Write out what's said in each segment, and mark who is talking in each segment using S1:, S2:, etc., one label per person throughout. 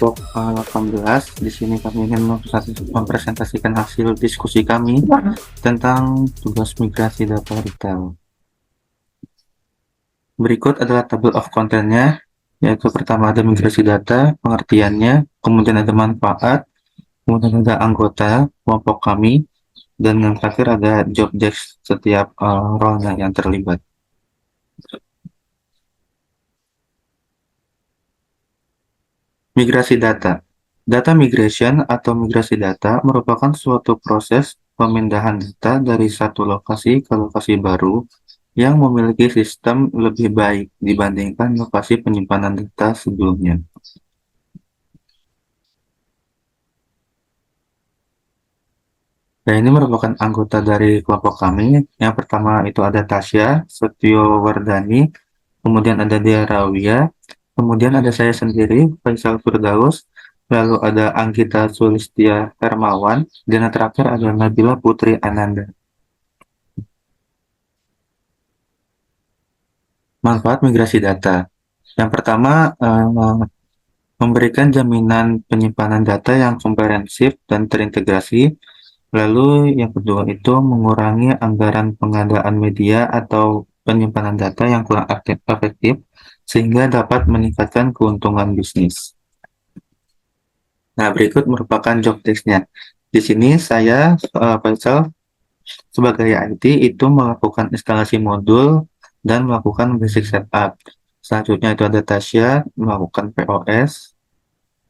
S1: kelompok 18. Di sini kami ingin mempresentasikan hasil diskusi kami tentang tugas migrasi data retail. Berikut adalah table of content-nya, yaitu pertama ada migrasi data, pengertiannya, kemudian ada manfaat, kemudian ada anggota kelompok kami, dan yang terakhir ada job desk setiap role-nya yang terlibat. Migrasi data. Data migration atau migrasi data merupakan suatu proses pemindahan data dari satu lokasi ke lokasi baru yang memiliki sistem lebih baik dibandingkan lokasi penyimpanan data sebelumnya. Dan ini merupakan anggota dari kelompok kami. Yang pertama itu ada Tasya Setiowardani, kemudian ada Dea Rawia, kemudian ada saya sendiri, Faisal Firdaus, lalu ada Anggita Sulistia Hermawan, dan yang terakhir ada Nabila Putri Ananda. Manfaat migrasi data. Yang pertama, memberikan jaminan penyimpanan data yang komprehensif dan terintegrasi. Lalu yang kedua itu mengurangi anggaran pengadaan media atau penyimpanan data yang kurang efektif sehingga dapat meningkatkan keuntungan bisnis. Nah, berikut merupakan job desk-nya. Di sini saya, Faisal, sebagai IT itu melakukan instalasi modul dan melakukan basic setup. Selanjutnya itu ada Tasya melakukan POS,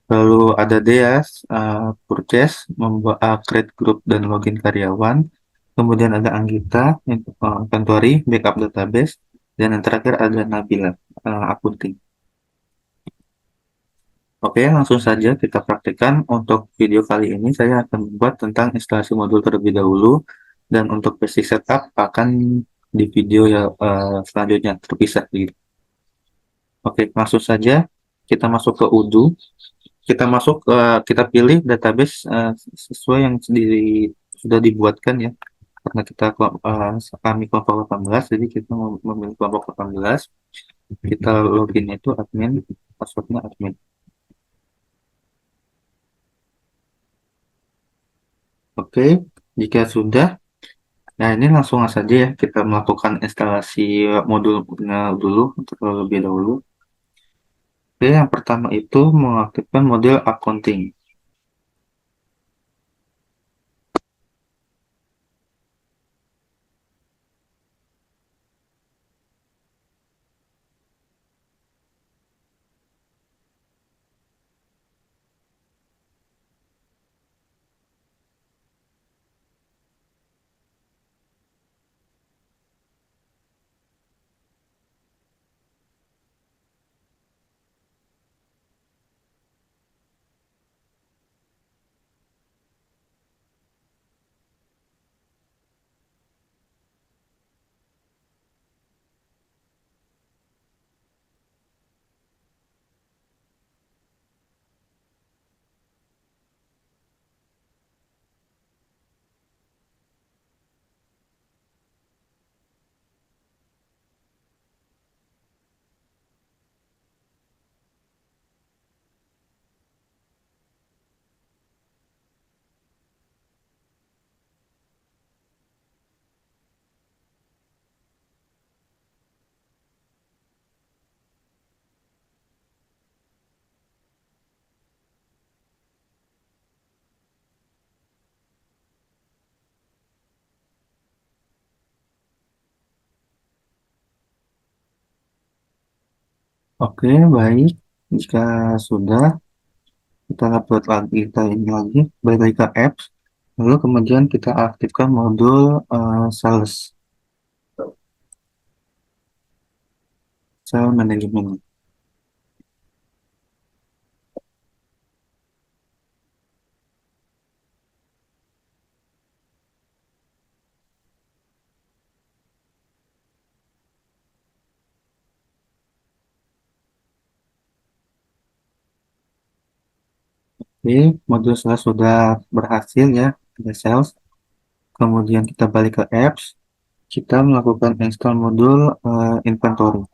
S1: lalu ada Deas, purchase, membuat create group dan login karyawan. Kemudian ada Anggita, inventory, backup database. Dan yang terakhir ada Nabila, accounting. Oke, langsung saja kita praktikkan. Untuk video kali ini saya akan membuat tentang instalasi modul terlebih dahulu. Dan untuk basic setup akan di video ya selanjutnya terpisah gitu. Oke, langsung saja kita masuk ke Udu. Kita pilih database sesuai yang sudah dibuatkan ya, karena kami kelompok 18, jadi kita memilih kelompok 18. Kita login itu admin, passwordnya admin. Oke, jika sudah, nah ini langsung saja ya kita melakukan instalasi modulnya dulu terlebih dahulu. Oke, yang pertama itu mengaktifkan model accounting. Oke, baik. Jika sudah, kita upload lagi, kita ini lagi, balik lagi ke apps, lalu kemudian kita aktifkan modul sales, sales management. Oke, modul sales sudah berhasil ya, ada sales. Kemudian kita balik ke apps, kita melakukan install modul inventory.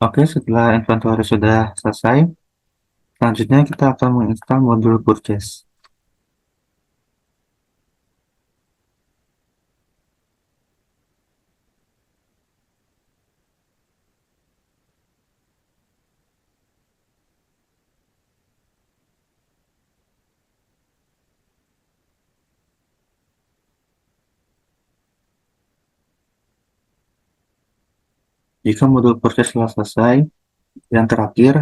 S1: Oke, setelah inventory sudah selesai, selanjutnya kita akan menginstal modul purchase. Jika modul purchase telah selesai, yang terakhir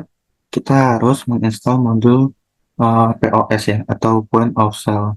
S1: kita harus menginstal modul POS ya, atau Point of Sale.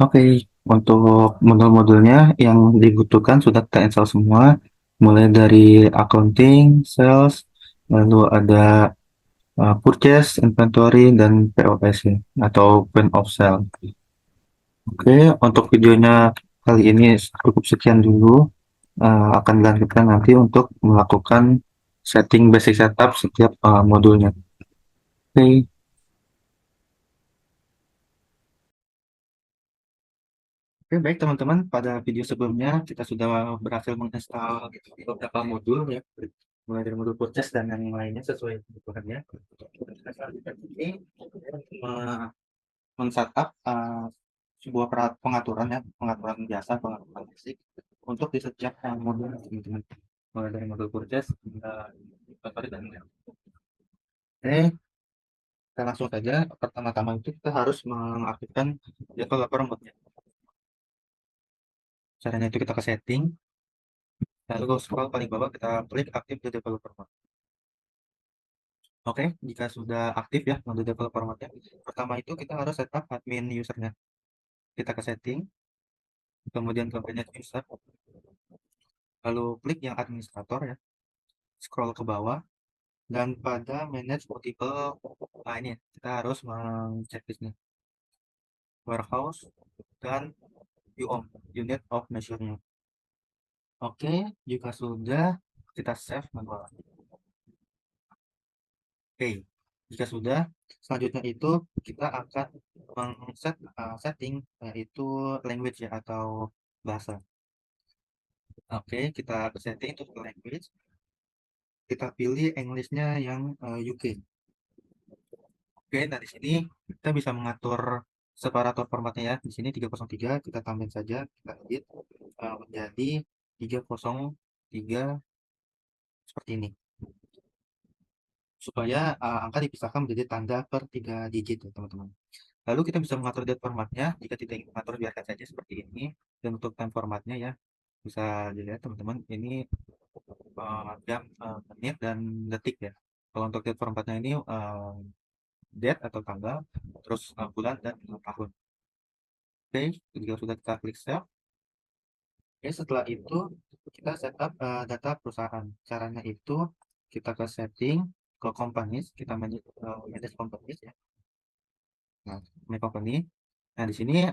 S1: Oke, untuk modul-modulnya yang dibutuhkan sudah kita install semua, mulai dari accounting, sales, lalu ada purchase, inventory, dan POS ya, atau point of sale. Oke, untuk videonya kali ini cukup sekian dulu. Akan dilanjutkan nanti untuk melakukan setting basic setup setiap modulnya. Oke, Oke, baik teman-teman, pada video sebelumnya kita sudah berhasil menginstal beberapa modul ya, mulai dari modul purchase dan yang lainnya sesuai kebutuhannya. Kita selanjutnya ini men-setup sebuah pengaturan ya, pengaturan biasa, pengaturan basic untuk di setiap modul teman-teman. Mulai dari modul purchase hingga inventory dan lain-lain. Oke, kita langsung saja. Pertama-tama itu kita harus mengaktifkan developer mode. Caranya itu kita ke setting, lalu scroll paling bawah kita klik aktif di developer mode. Oke, jika sudah aktif ya mode developer mode-nya, pertama itu kita harus setup admin usernya. Kita ke setting, kemudian ke manage user, lalu klik yang administrator ya, scroll ke bawah, dan pada manage multiple, nah ini kita harus mengcek listnya, warehouse, dan UOM, unit of measure-nya. Oke, jika sudah, kita save manual. Oke, jika sudah, selanjutnya itu kita akan set setting yaitu language ya atau bahasa. Oke, kita setting untuk language. Kita pilih English-nya yang UK. Oke, nah di sini kita bisa mengatur separator formatnya ya. Di sini 303 kita tambahin saja, kita edit menjadi 303 seperti ini. Supaya angka dipisahkan menjadi tanda per 3 digit ya teman-teman. Lalu kita bisa mengatur date formatnya, jika tidak ingin mengatur biarkan saja seperti ini. Dan untuk time formatnya ya, bisa dilihat teman-teman, ini jam, menit, dan detik ya. Kalau untuk date formatnya ini date atau tanggal, terus bulan dan tahun. Oke, jika sudah kita klik save, oke, setelah itu kita setup data perusahaan. Caranya itu kita ke setting, ke companies, kita manage companies ya. Nah, My Company. Nah, di sini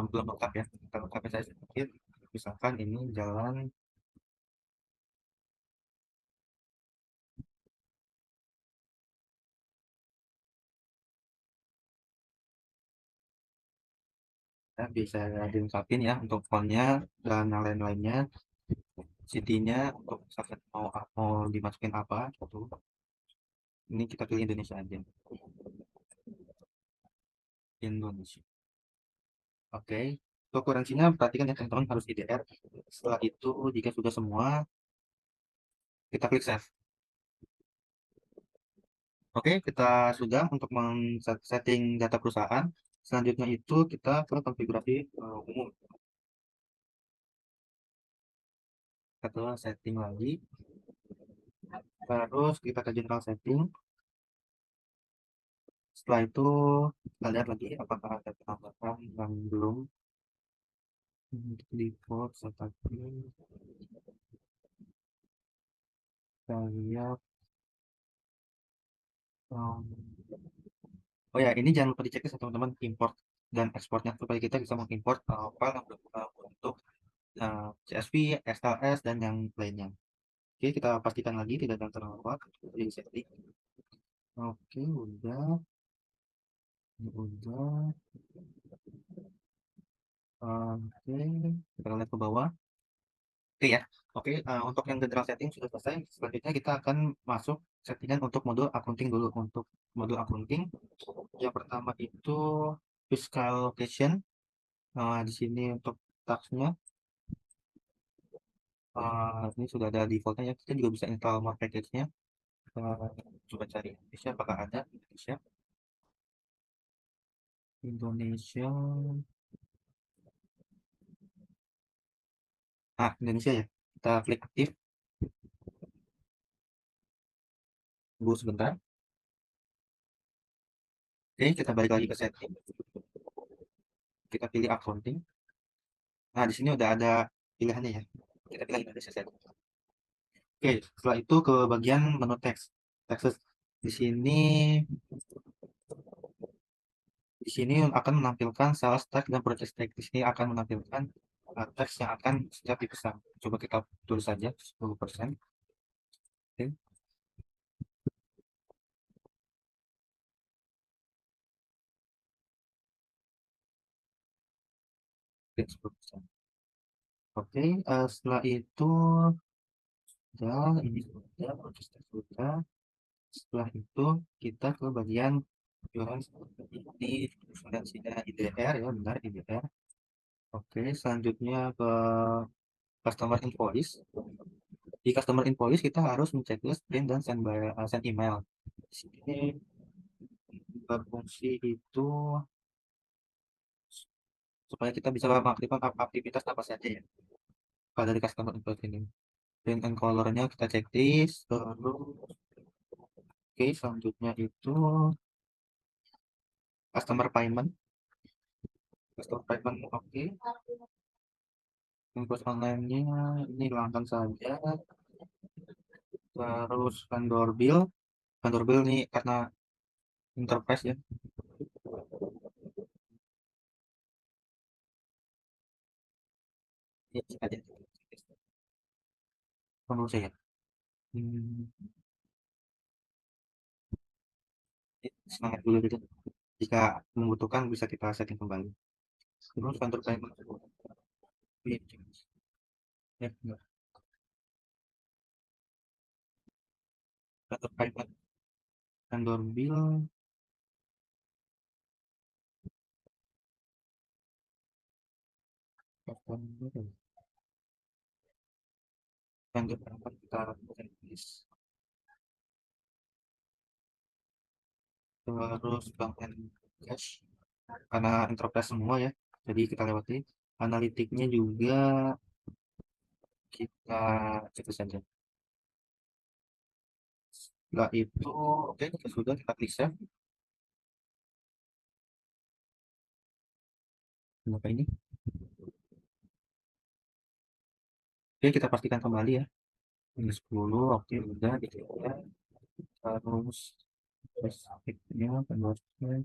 S1: belum lengkap ya. Kita lengkapin saya sedikit. Misalkan ini jalan, ya, bisa dilengkapin ya untuk fontnya dan yang lain-lainnya. City-nya untuk misalkan mau dimasukin apa gitu. Ini kita pilih Indonesia aja. Indonesia. Oke. Untuk kuransinya perhatikan ya teman-teman harus IDR. Setelah itu jika sudah semua, kita klik save. Oke, kita sudah untuk setting data perusahaan. Selanjutnya itu kita ke konfigurasi umum. Kita ke setting lagi. Terus kita ke general setting. Setelah itu kita lihat lagi apakah ada penambahan yang belum. Untuk default seperti kita lihat. um, oh ya, ini jangan lupa dicek ya teman-teman import. dan ekspornya supaya kita bisa mengimport file yang untuk CSV, XLS, dan yang lainnya. Oke, kita pastikan lagi tidak ada terlewat. Jadi setting. Oke, udah. Oke, kita lihat ke bawah. Oke ya. Oke, untuk yang general setting sudah selesai. Selanjutnya kita akan masuk settingan untuk modul accounting dulu. Untuk modul accounting, yang pertama itu fiscal location. Di sini untuk taxnya, ini sudah ada defaultnya ya. Kita juga bisa install more package-nya. Uh, Coba cari Indonesia, apakah ada Indonesia. Indonesia. Indonesia ya. Kita klik aktif. Tunggu sebentar. Oke, kita balik lagi ke setting. Kita pilih accounting. Nah, di sini udah ada pilihannya ya. Kita pilih Indonesia saja. Oke, setelah itu ke bagian menu teks. Text. Di sini di sini akan menampilkan sales tax dan purchase tax. Di sini akan menampilkan teks yang akan setiap dipesan. Coba kita tulis saja 10%. Oke, oke, 10%. Oke, setelah itu ini sudah purchase tax sudah. Setelah itu kita ke bagian iuran seperti ini, sudah IDR ya, benar IDR. Oke, selanjutnya ke customer invoice. Di customer invoice kita harus menceklis print dan send email. Di sini berfungsi itu supaya kita bisa mengaktifkan aktivitas apa saja ya pada dari customer invoice ini. Print and colornya kita checklist, terus oke, selanjutnya itu customer payment. Customer payment oke. Invoice online-nya ini hilangkan saja. Terus vendor bill nih karena enterprise ya. Ini aja. Menurut saya. Hmm, Semangat dulu gitu. Jika membutuhkan bisa kita setting kembali. Terus vendor payment. Ya, enggak. Vendor payment. Vendor bill. Vendor payment kita checklist. Terus bank and cash. Karena enterprise semua ya. Jadi kita lewati. Analitiknya juga kita cek saja. Setelah itu, oke, kita sudah kita klik save. Kenapa ini? Oke, kita pastikan kembali ya. Ini 10, oke, udah diklik ya. Terus aktifnya penulisnya.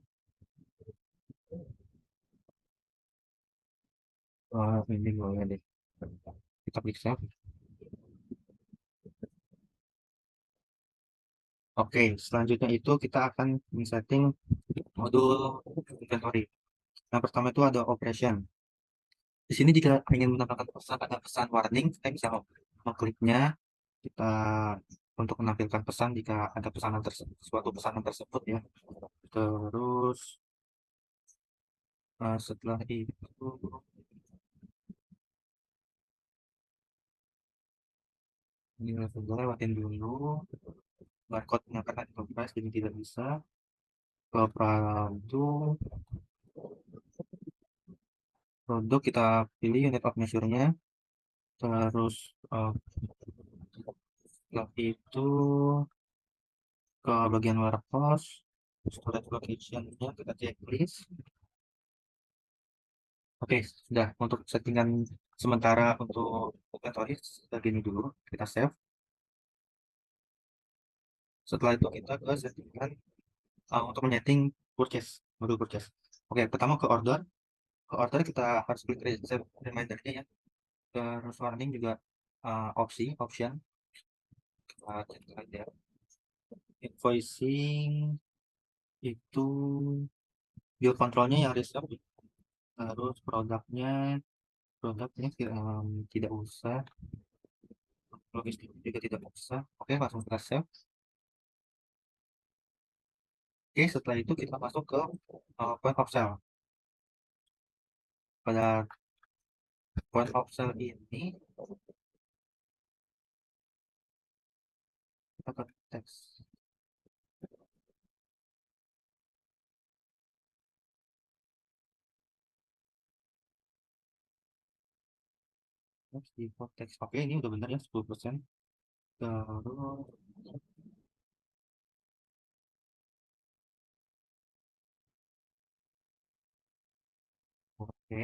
S1: Ini boleh deh. Kita klik save. Oke, selanjutnya itu kita akan men-setting modul inventory. Yang pertama itu ada operation. Di sini jika ingin menambahkan pesan, ada pesan warning, kita bisa mengkliknya. Kita untuk menampilkan pesan jika ada pesanan tersebut, suatu pesanan tersebut ya. Terus setelah itu ini langsung lewatin dulu barcode-nya karena di compress jadi tidak bisa ke produk kita pilih unit of measure-nya. Terus setelah itu ke bagian warehouse, storage location-nya kita checklist. Oke, sudah untuk settingan sementara untuk inventory segini dulu, kita save. Setelah itu kita ke settingan untuk menyeting purchase, modul purchase. Oke, pertama ke order. Ke order kita harus klik remindernya ya. Terus warning juga option. Kita cek aja. Invoicing itu bill controlnya yang reserve. Terus produknya tidak usah, logistik juga tidak usah. Oke, langsung kita save. Oke, setelah itu kita masuk ke point of sale. Pada point of sale ini kita ke teks. Terus di teks. Oke, ini udah benar ya 10%. Terus oke,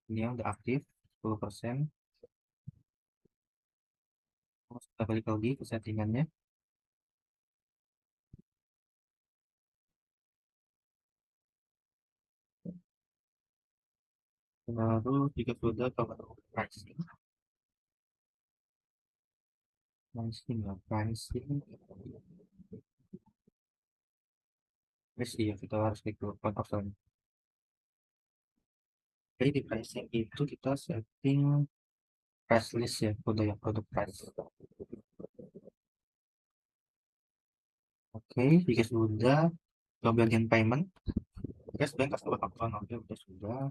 S1: ini yang udah aktif 10%. Terus kita balik lagi ke settingannya. Lalu jika sudah coba pricing ya pricing ya kita harus klik dulu point of sale. Jadi di pricing itu kita setting price list ya, udah ya produk price. Oke, jika sudah ke bagian payment, cash bank customer account, oke udah sudah.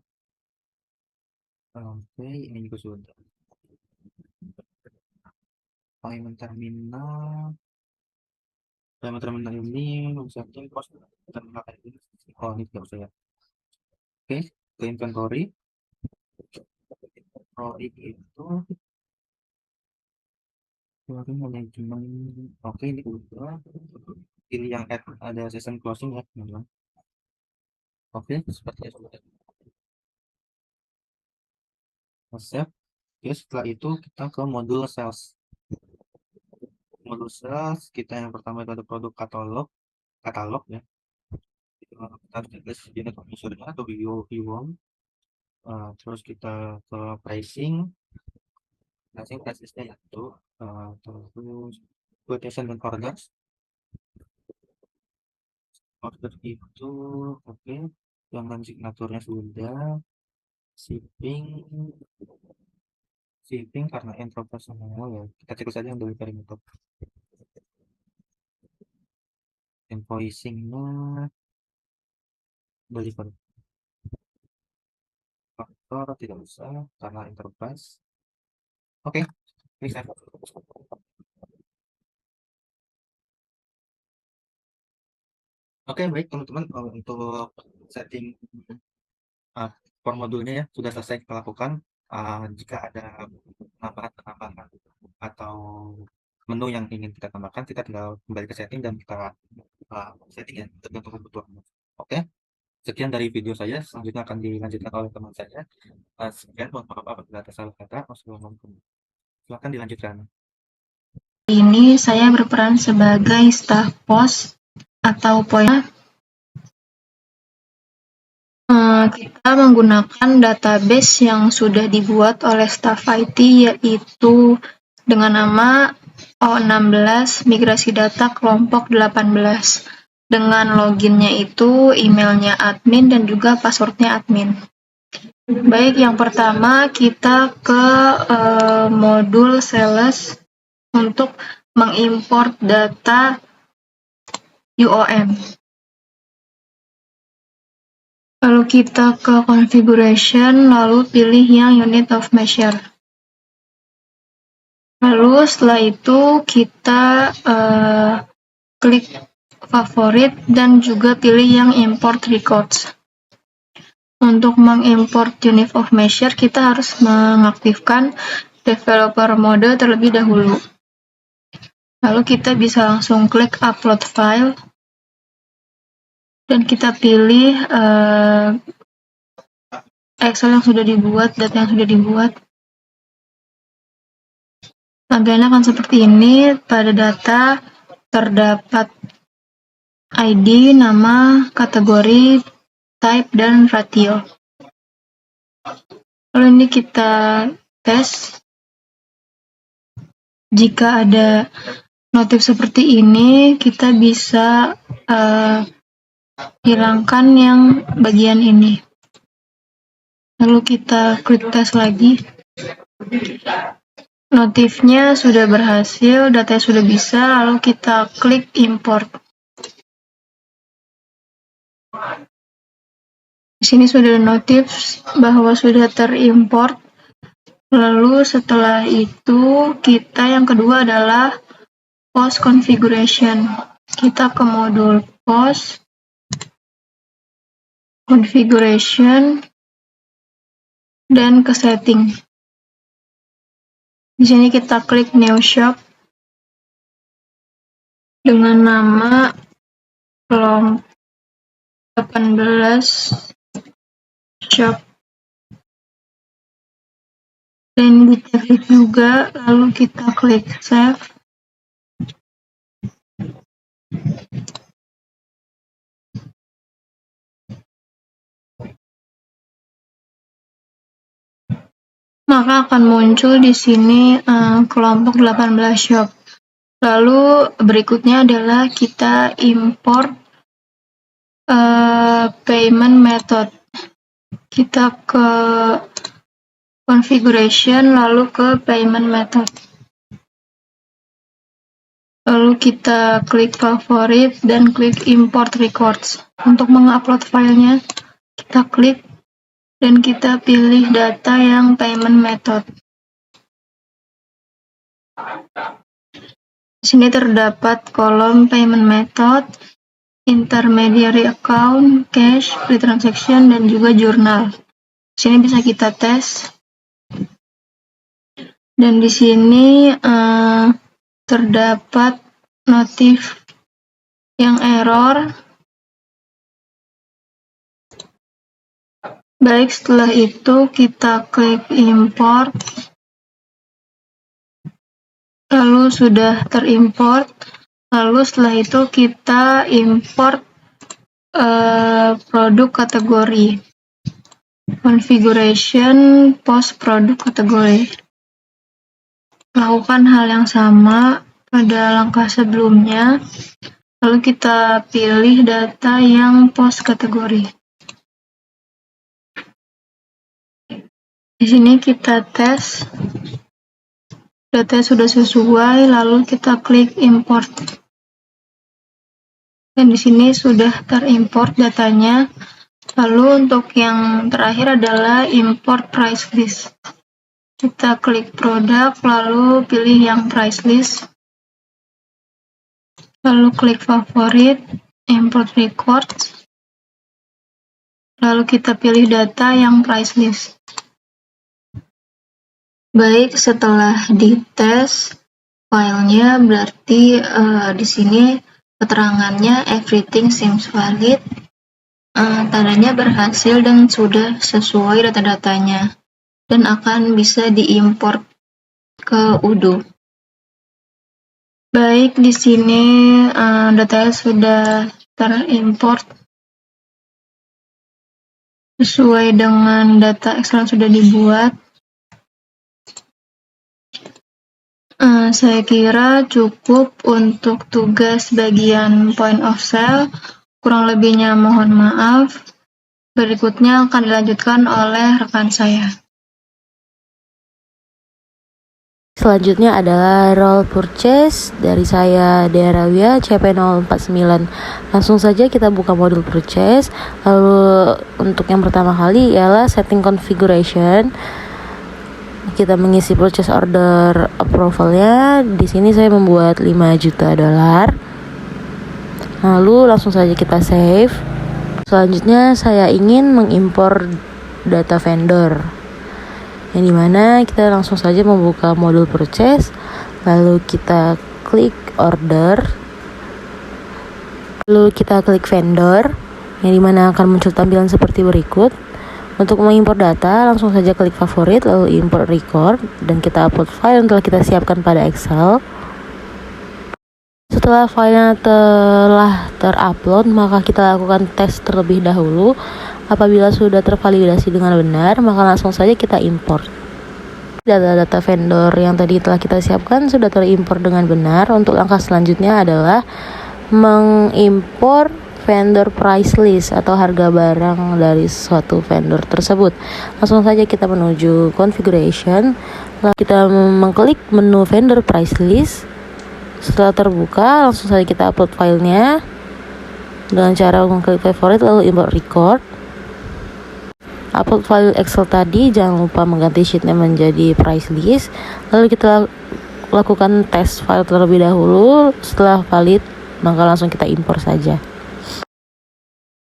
S1: Oke, ini juga sudah. Payment terminal ini setting cost terminal ini. Oh, ini tidak usah ya. Oke, ke inventory itu manajemen. Oke, ini udah pilih yang add ada season closing ya teman-teman. Oke, seperti itu. Save. Oke, setelah itu kita ke modul sales. Modul sales kita yang pertama itu ada produk katalog ya. Kita harus tulis unit of measure-nya atau view. Terus kita ke pricing price list-nya yaitu terus quotation dan orders. Order itu oke, yang dan signaturnya sudah. Shipping karena enterprise semua ya, kita cek saja yang delivery method. Invoicingnya delivery faktor tidak usah karena enterprise. Oke, bisa. Oke, baik teman-teman, untuk setting for modulnya ya sudah selesai kita lakukan. Jika ada penambahan atau menu yang ingin kita tambahkan, kita tinggal kembali ke setting dan kita setting ya tergantung kebutuhan. Oke, sekian dari video saya. Selanjutnya akan dilanjutkan oleh teman saya. Sekian, mohon maaf apabila ada salah kata. Wassalamualaikum. Silakan dilanjutkan.
S2: Ini saya berperan sebagai staf pos atau poin. Kita menggunakan database yang sudah dibuat oleh staf IT, yaitu dengan nama O16 migrasi data kelompok 18. Dengan loginnya itu emailnya admin dan juga passwordnya admin. Baik, yang pertama kita ke modul sales untuk mengimport data UOM. Lalu kita ke configuration, lalu pilih yang unit of measure. Lalu setelah itu kita klik favorit dan juga pilih yang import records. Untuk mengimport unit of measure, kita harus mengaktifkan developer mode terlebih dahulu. Lalu kita bisa langsung klik upload file dan kita pilih Excel yang sudah dibuat, data yang sudah dibuat. Tampilannya akan seperti ini. Pada data terdapat ID, nama, kategori, type, dan ratio. Lalu ini kita tes. Jika ada notif seperti ini, kita bisa hilangkan yang bagian ini. Lalu kita klik tes lagi. Notifnya sudah berhasil, datanya sudah bisa, lalu kita klik import. Di sini sudah ada notif bahwa sudah terimport. Lalu setelah itu yang kedua adalah post configuration. Kita ke modul post configuration dan ke setting. Di sini kita klik new shop dengan nama kelompok 18 shop. Dan kita klik juga, lalu kita klik save. Maka akan muncul di sini kelompok 18 shop. Lalu berikutnya adalah kita import payment method. Kita ke configuration, lalu ke payment method. Lalu kita klik favorit dan klik import records. Untuk mengupload filenya, kita klik dan kita pilih data yang payment method. Di sini terdapat kolom payment method, intermediary account, cash, free transaction, dan juga jurnal. Di sini bisa kita tes. Dan di sini terdapat notif yang error. Baik, setelah itu kita klik import. Lalu sudah terimport. Lalu setelah itu kita import produk kategori. Configuration post produk kategori. Lakukan hal yang sama pada langkah sebelumnya. Lalu kita pilih data yang post kategori. Di sini kita tes. Datanya sudah sesuai, lalu kita klik import. Dan di sini sudah terimport datanya. Lalu untuk yang terakhir adalah import price list. Kita klik produk, lalu pilih yang price list. Lalu klik favorit, import records. Lalu kita pilih data yang price list. Baik, setelah dites filenya, berarti di sini keterangannya everything seems valid. Tandanya berhasil dan sudah sesuai data-datanya dan akan bisa diimport ke Odoo. Baik, di sini datanya sudah terimport sesuai dengan data Excel yang sudah dibuat. Saya kira cukup untuk tugas bagian point of sale. Kurang lebihnya mohon maaf. Berikutnya akan dilanjutkan oleh rekan saya.
S3: Selanjutnya adalah role purchase dari saya Derawia CP049. Langsung saja kita buka modul purchase. Lalu untuk yang pertama kali ialah setting configuration. Kita mengisi purchase order approvalnya. Di sini saya membuat 5 juta dolar. Lalu langsung saja kita save. Selanjutnya saya ingin mengimpor data vendor, yang dimana kita langsung saja membuka modul purchase. Lalu kita klik order. Lalu kita klik vendor, yang dimana akan muncul tampilan seperti berikut. Untuk mengimpor data, langsung saja klik favorit, lalu import record, dan kita upload file yang telah kita siapkan pada Excel. Setelah filenya telah terupload, maka kita lakukan tes terlebih dahulu. Apabila sudah tervalidasi dengan benar, maka langsung saja kita import. Data-data vendor yang tadi telah kita siapkan sudah terimpor dengan benar. Untuk langkah selanjutnya adalah mengimpor vendor price list atau harga barang dari suatu vendor tersebut. Langsung saja kita menuju configuration, lalu kita mengklik menu vendor price list. Setelah terbuka, langsung saja kita upload filenya dengan cara mengklik favorite lalu import record. Upload file Excel tadi, jangan lupa mengganti sheetnya menjadi price list. Lalu kita lakukan test file terlebih dahulu. Setelah valid, maka langsung kita impor saja.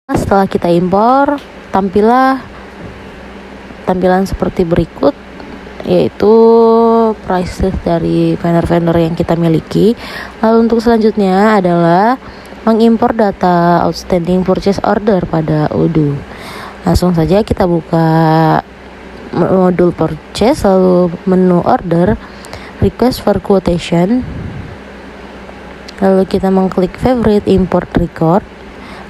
S3: Setelah kita impor, tampilan seperti berikut, yaitu price list dari vendor-vendor yang kita miliki. Lalu untuk selanjutnya adalah mengimpor data outstanding purchase order pada Odoo. Langsung saja kita buka modul purchase, lalu menu order, request for quotation, lalu kita mengklik favorite import record,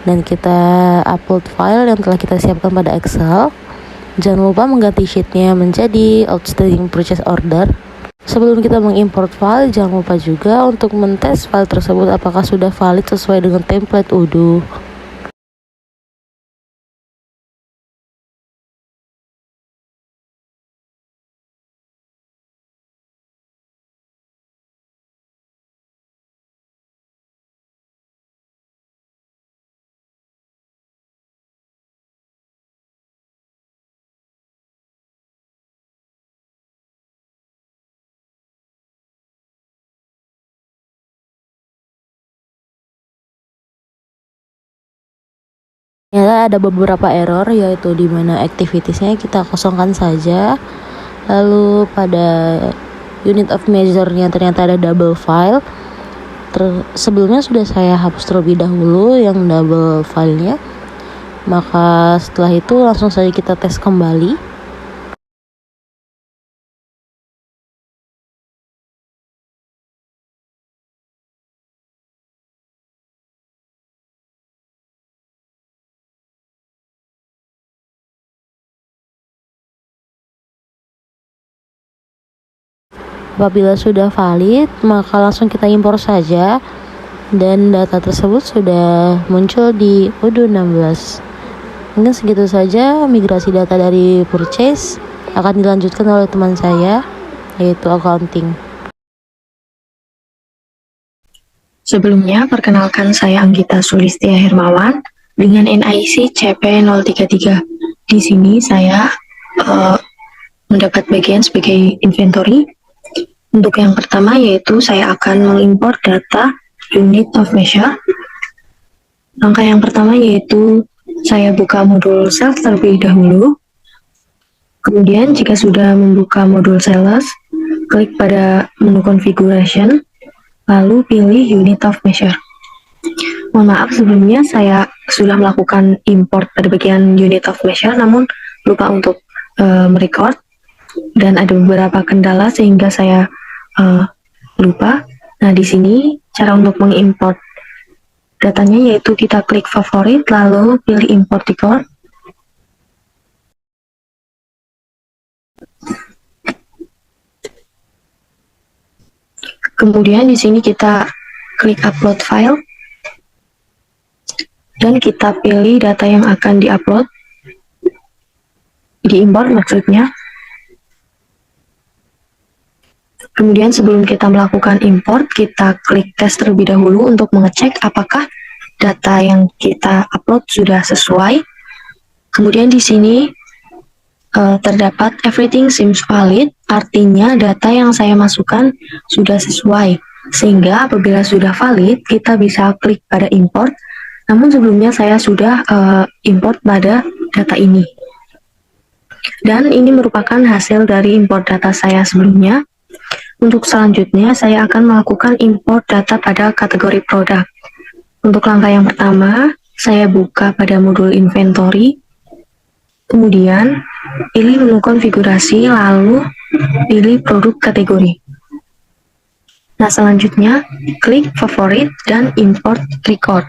S3: dan kita upload file yang telah kita siapkan pada Excel. Jangan lupa mengganti sheetnya menjadi outstanding purchase order. Sebelum kita mengimport file, jangan lupa juga untuk mentes file tersebut apakah sudah valid sesuai dengan template Odoo. Ternyata ada beberapa error, yaitu di mana activitiesnya kita kosongkan saja. Lalu pada unit of measure-nya ternyata ada double file. Sebelumnya sudah saya hapus terlebih dahulu yang double filenya. Maka setelah itu langsung saja kita tes kembali. Apabila sudah valid, maka langsung kita impor saja, dan data tersebut sudah muncul di Odoo 16. Mungkin segitu saja migrasi data dari purchase. Akan dilanjutkan oleh teman saya, yaitu accounting.
S2: Sebelumnya, perkenalkan saya Anggita Sulistia Hermawan dengan NIC CP033. Di sini saya mendapat bagian sebagai inventory. Untuk yang pertama yaitu saya akan mengimpor data unit of measure. Langkah yang pertama yaitu saya buka modul sales terlebih dahulu. Kemudian jika sudah membuka modul sales, klik pada menu configuration, lalu pilih unit of measure. Mohon maaf sebelumnya saya sudah melakukan import pada bagian unit of measure, namun lupa untuk merecord dan ada beberapa kendala sehingga saya lupa. Nah, di sini cara untuk mengimport datanya yaitu kita klik favorit lalu pilih import record. Kemudian di sini kita klik upload file dan kita pilih data yang akan diupload, diimport maksudnya. Kemudian sebelum kita melakukan import, kita klik tes terlebih dahulu untuk mengecek apakah data yang kita upload sudah sesuai. Kemudian di sini terdapat everything seems valid, artinya data yang saya masukkan sudah sesuai. Sehingga apabila sudah valid, kita bisa klik pada import. Namun sebelumnya saya sudah import pada data ini. Dan ini merupakan hasil dari import data saya sebelumnya. Untuk selanjutnya, saya akan melakukan import data pada kategori produk. Untuk langkah yang pertama, saya buka pada modul inventory, kemudian pilih menu konfigurasi, lalu pilih produk kategori. Nah, selanjutnya, klik favorit dan import record.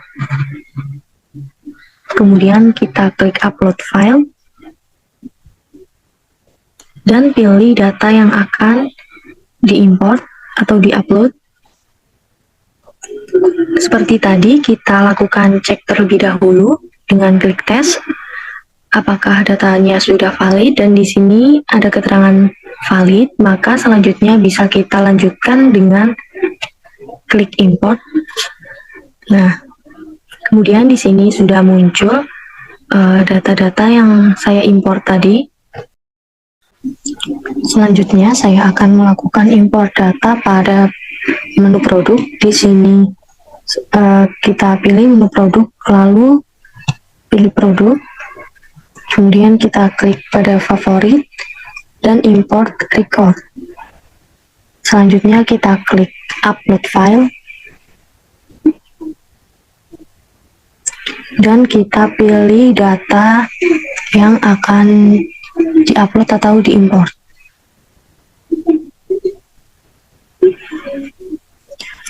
S4: kemudian kita klik upload file, dan pilih data yang akan diimport atau diupload. Seperti tadi, kita lakukan cek terlebih dahulu dengan klik tes apakah datanya sudah valid, dan di sini ada keterangan valid, maka selanjutnya bisa kita lanjutkan dengan klik import. Nah, kemudian di sini sudah muncul data-data yang saya import tadi. Selanjutnya saya akan melakukan import data pada menu produk. Di sini kita pilih menu produk, lalu pilih produk, kemudian kita klik pada favorit dan import record. Selanjutnya kita klik upload file dan kita pilih data yang akan diupload atau diimport.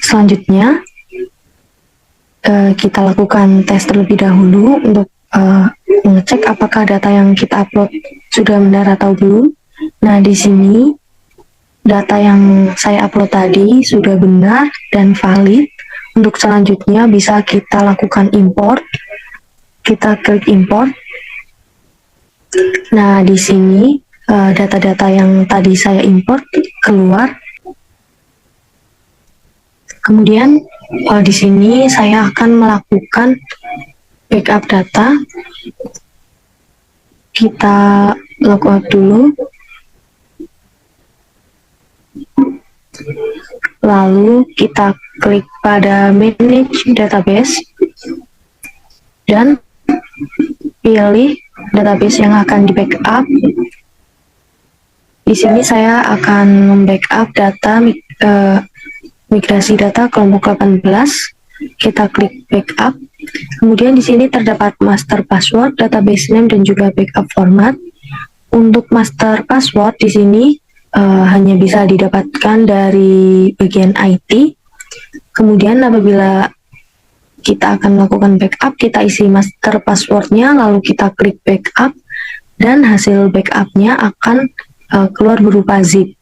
S4: Selanjutnya kita lakukan tes terlebih dahulu untuk mengecek apakah data yang kita upload sudah benar atau belum. Nah, di sini data yang saya upload tadi sudah benar dan valid. Untuk selanjutnya bisa kita lakukan import. Kita klik import. Nah, di sini data-data yang tadi saya import keluar. Kemudian di sini saya akan melakukan backup data. Kita logout dulu. Lalu kita klik pada manage database dan pilih database yang akan di backup. Di sini saya akan membackup data migrasi data kelompok 18. Kita klik backup. Kemudian di sini terdapat master password, database name, dan juga backup format. Untuk master password di sini hanya bisa didapatkan dari bagian IT. Kemudian apabila kita akan melakukan backup, kita isi master passwordnya, lalu kita klik backup, dan hasil backupnya akan keluar berupa zip.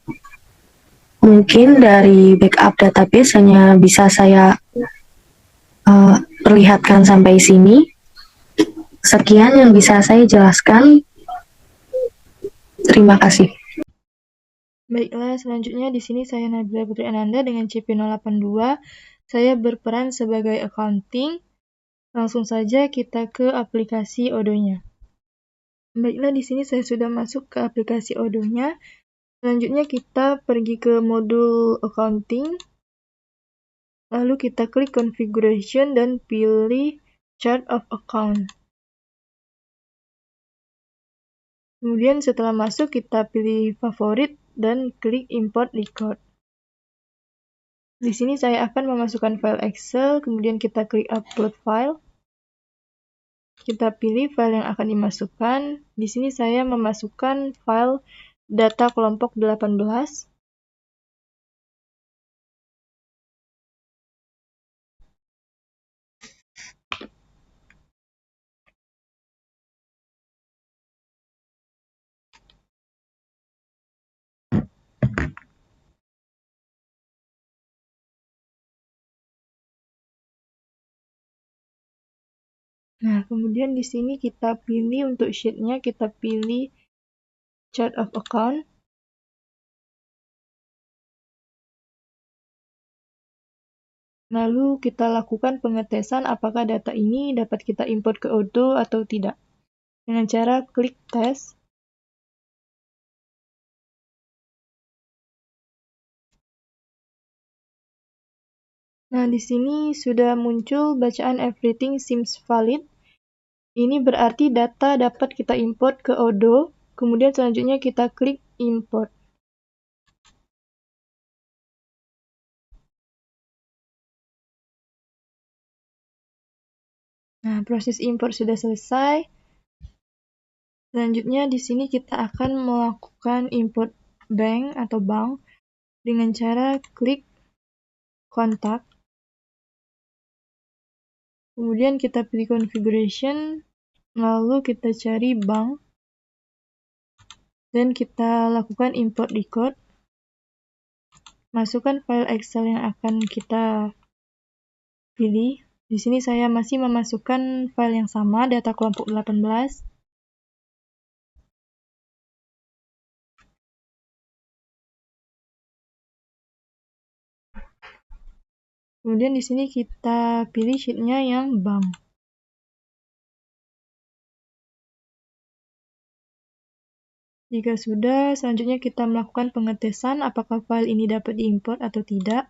S4: Mungkin dari backup database hanya bisa saya perlihatkan sampai sini. Sekian yang bisa saya jelaskan. Terima kasih.
S2: Baiklah, selanjutnya di sini saya Nabila Putri Ananda dengan CP082. Saya berperan sebagai accounting. Langsung saja kita ke aplikasi Odoo-nya. Baiklah, di sini saya sudah masuk ke aplikasi Odoo-nya. Selanjutnya kita pergi ke modul accounting. Lalu kita klik configuration dan pilih chart of account. Kemudian setelah masuk kita pilih favorit dan klik import record. Di sini saya akan memasukkan file Excel, kemudian kita klik upload file. Kita pilih file yang akan dimasukkan. Di sini saya memasukkan file data kelompok 18. Nah, kemudian di sini kita pilih untuk sheet-nya, kita pilih chart of account. Lalu kita lakukan pengetesan apakah data ini dapat kita import ke Odoo atau tidak. Dengan cara klik tes. Nah, di sini sudah muncul bacaan everything seems valid. Ini berarti data dapat kita import ke Odoo. Kemudian selanjutnya kita klik import. Nah, proses import sudah selesai. Selanjutnya di sini kita akan melakukan import bank atau bank dengan cara klik kontak. Kemudian kita pilih configuration lalu kita cari bank, dan kita lakukan import record. Masukkan file Excel yang akan kita pilih. Di sini saya masih memasukkan file yang sama, data kelompok 18. Kemudian di sini kita pilih sheet-nya yang bank. Jika sudah, selanjutnya kita melakukan pengetesan apakah file ini dapat diimport atau tidak.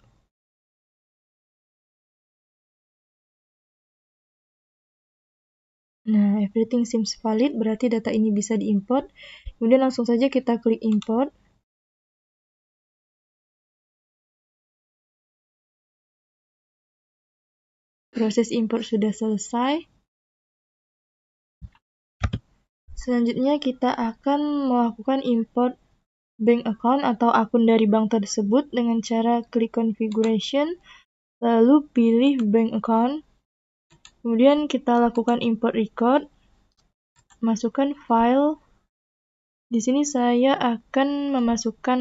S2: Nah, everything seems valid, berarti data ini bisa diimport. Kemudian langsung saja kita klik import. Proses import sudah selesai. Selanjutnya kita akan melakukan import bank account atau akun dari bank tersebut dengan cara klik configuration, lalu pilih bank account. Kemudian kita lakukan import record, masukkan file. Di sini saya akan memasukkan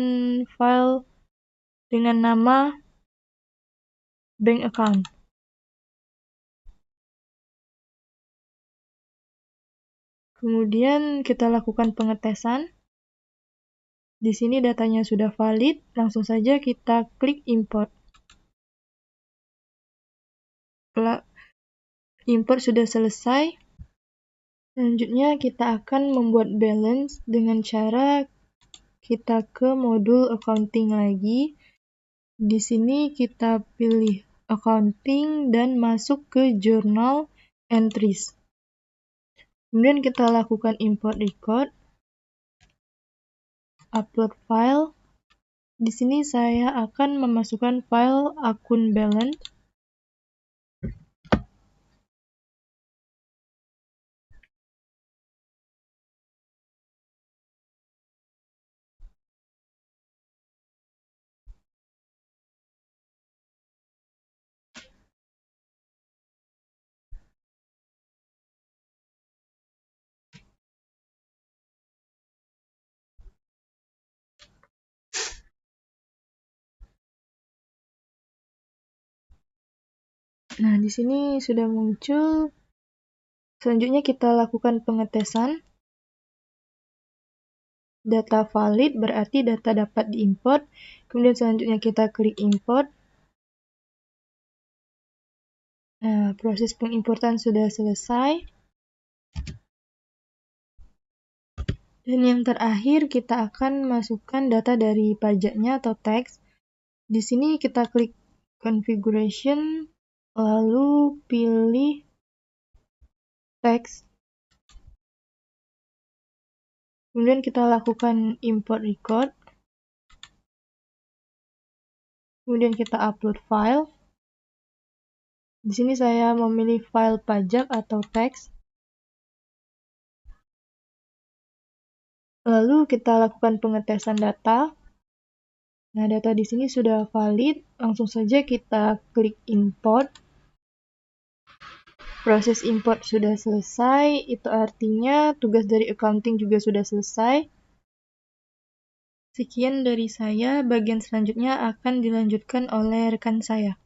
S2: file dengan nama bank account. Kemudian kita lakukan pengetesan. Di sini datanya sudah valid, langsung saja kita klik import. Import sudah selesai. Selanjutnya kita akan membuat balance dengan cara kita ke modul accounting lagi. Di sini kita pilih accounting dan masuk ke journal entries. Kemudian kita lakukan import record, upload file. Di sini saya akan memasukkan file akun balance. Nah, di sini sudah muncul. Selanjutnya kita lakukan pengetesan. Data valid berarti data dapat diimport. Kemudian selanjutnya kita klik import. Nah, proses pengimportan sudah selesai. Dan yang terakhir kita akan masukkan data dari pajaknya atau tax. Di sini kita klik configuration, lalu pilih tax. Kemudian kita lakukan import record. Kemudian kita upload file. Di sini saya memilih file pajak atau tax. Lalu kita lakukan pengetesan data. Nah, data di sini sudah valid. Langsung saja kita klik import. Proses import sudah selesai. Itu artinya tugas dari accounting juga sudah selesai. Sekian dari saya. Bagian selanjutnya akan dilanjutkan oleh rekan saya.